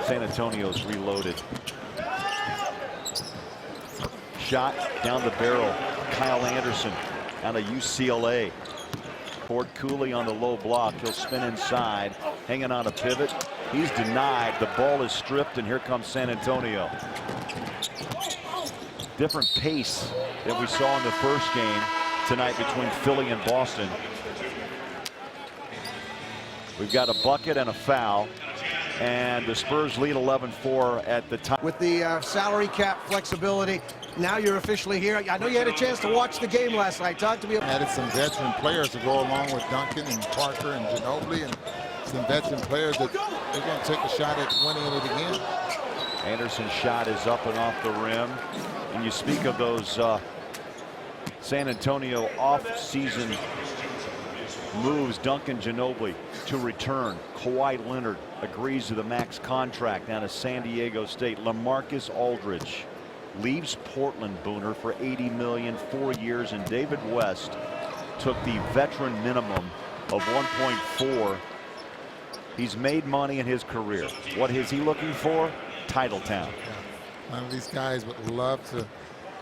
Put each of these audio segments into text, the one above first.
San Antonio's reloaded. Shot down the barrel. Kyle Anderson out of UCLA. Ford Cooley on the low block. He'll spin inside, hanging on a pivot. He's denied. The ball is stripped, and here comes San Antonio. Different pace than we saw in the first game tonight between Philly and Boston. We've got a bucket and a foul, and the Spurs lead 11-4 at the time. With the salary cap flexibility, now you're officially here. I know you had a chance to watch the game last night. Talk to me. Added some veteran players to go along with Duncan and Parker and Ginobili, and some veteran players that they're going to take a shot at winning it again. Anderson's shot is up and off the rim. And you speak of those San Antonio off-season moves. Duncan Ginobili to return. Kawhi Leonard agrees to the max contract down to San Diego State. LaMarcus Aldridge leaves Portland, Booner, for $80 million, 4 years, and David West took the veteran minimum of 1.4. He's made money in his career. What is he looking for? Titletown. One of these guys would love to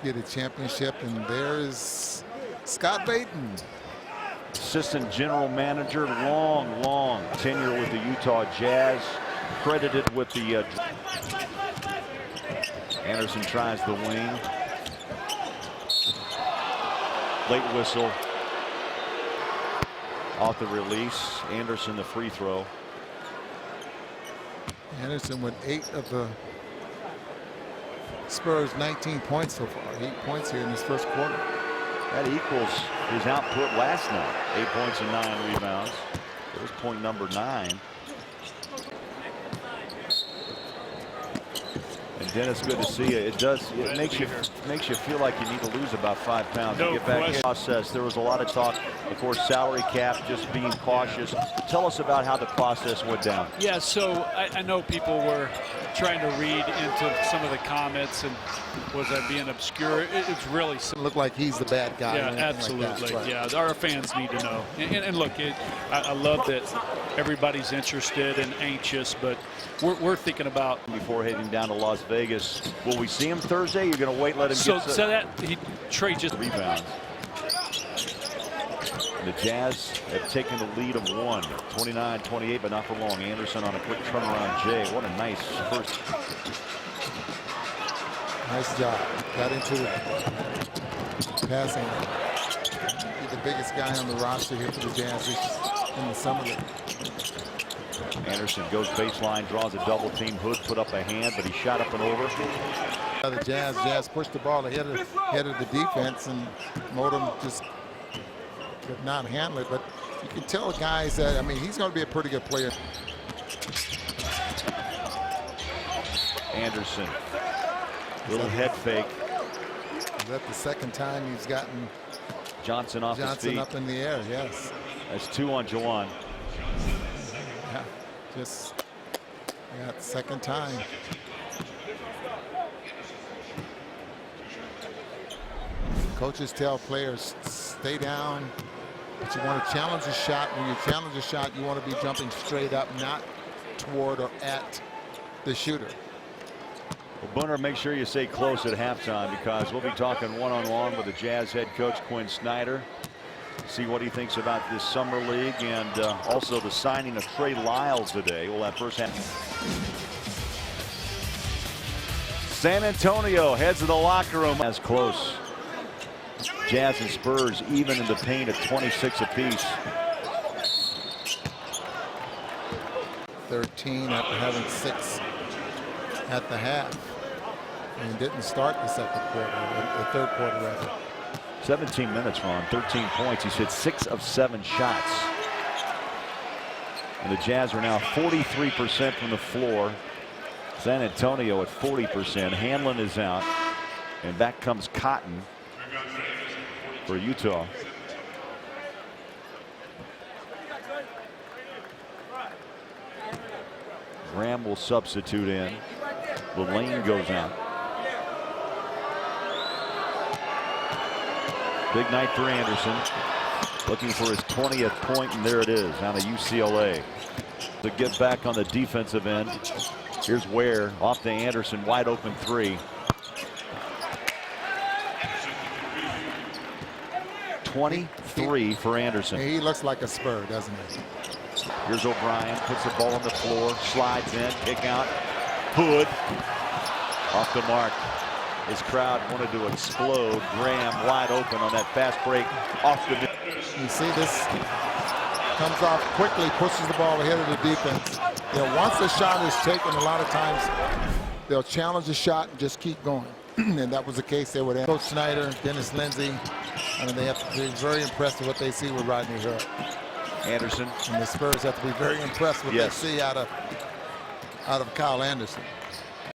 get a championship, and there's Scott Layton. Assistant general manager, long tenure with the Utah Jazz, credited with the Anderson tries the wing. Late whistle off the release. Anderson the free throw. Anderson with 8 of the Spurs 19 points so far. 8 points here in this first quarter. That equals his output last night. 8 points and 9 rebounds. There's point number 9. And Dennis, good to see you. It makes you feel like you need to lose about 5 pounds to get back in the process. There was a lot of talk, of course, salary cap, just being cautious. Tell us about how the process went down. Yeah, so I know people were trying to read into some of the comments, and was I being obscure? It's really simple. Look like he's the bad guy. Yeah, absolutely. Like yeah, our fans need to know. And look, I love that everybody's interested and anxious, but we're thinking about before heading down to Las Vegas. Will we see him Thursday? You're going to wait, let him get so that Trey just rebounds. And the Jazz have taken the lead of 1, 29-28, but not for long. Anderson on a quick turnaround. Jay, what a nice first. Nice job. Got into the passing. He's the biggest guy on the roster here for the Jazz in the summer league. Anderson goes baseline, draws a double team. Hood put up a hand, but he shot up and over. The Jazz pushed the ball ahead of the defense, and Modem just could not handle it. But you can tell guys that, I mean, he's going to be a pretty good player. Anderson, little head fake. Is that the second time he's gotten Johnson off his feet? Up in the air, yes. That's 2 on Jawan. Yeah, just the second time. Coaches tell players, stay down, but you want to challenge a shot. When you challenge a shot, you want to be jumping straight up, not toward or at the shooter. Well, Bunner, make sure you stay close at halftime, because we'll be talking one-on-one with the Jazz head coach Quinn Snyder. See what he thinks about this summer league, and also the signing of Trey Lyles today. We'll have first half. San Antonio heads to the locker room. As close. Jazz and Spurs even in the paint at 26 apiece. 13 after having 6 at the half, and didn't start the second quarter, the third quarter rather. 17 minutes, Ron. 13 points. He's hit 6 of 7 shots. And the Jazz are now 43% from the floor. San Antonio at 40%. Hanlon is out, and back comes Cotton for Utah. Graham will substitute in. Lane goes out. Big night for Anderson. Looking for his 20th point, and there it is, out of UCLA. To get back on the defensive end. Here's Ware off to Anderson, wide open three. 23 for Anderson. He looks like a Spur, doesn't he? Here's O'Brien, puts the ball on the floor, slides in, kick out. Hood off the mark. His crowd wanted to explode. Graham wide open on that fast break off the. You see this comes off quickly, pushes the ball ahead of the defense. You know, once the shot is taken, a lot of times they'll challenge the shot and just keep going. And that was the case there with Coach Snyder, Dennis Lindsey. I mean, they have to be very impressed with what they see with Rodney Hood. Anderson. And the Spurs have to be very impressed with what they see out of Kyle Anderson.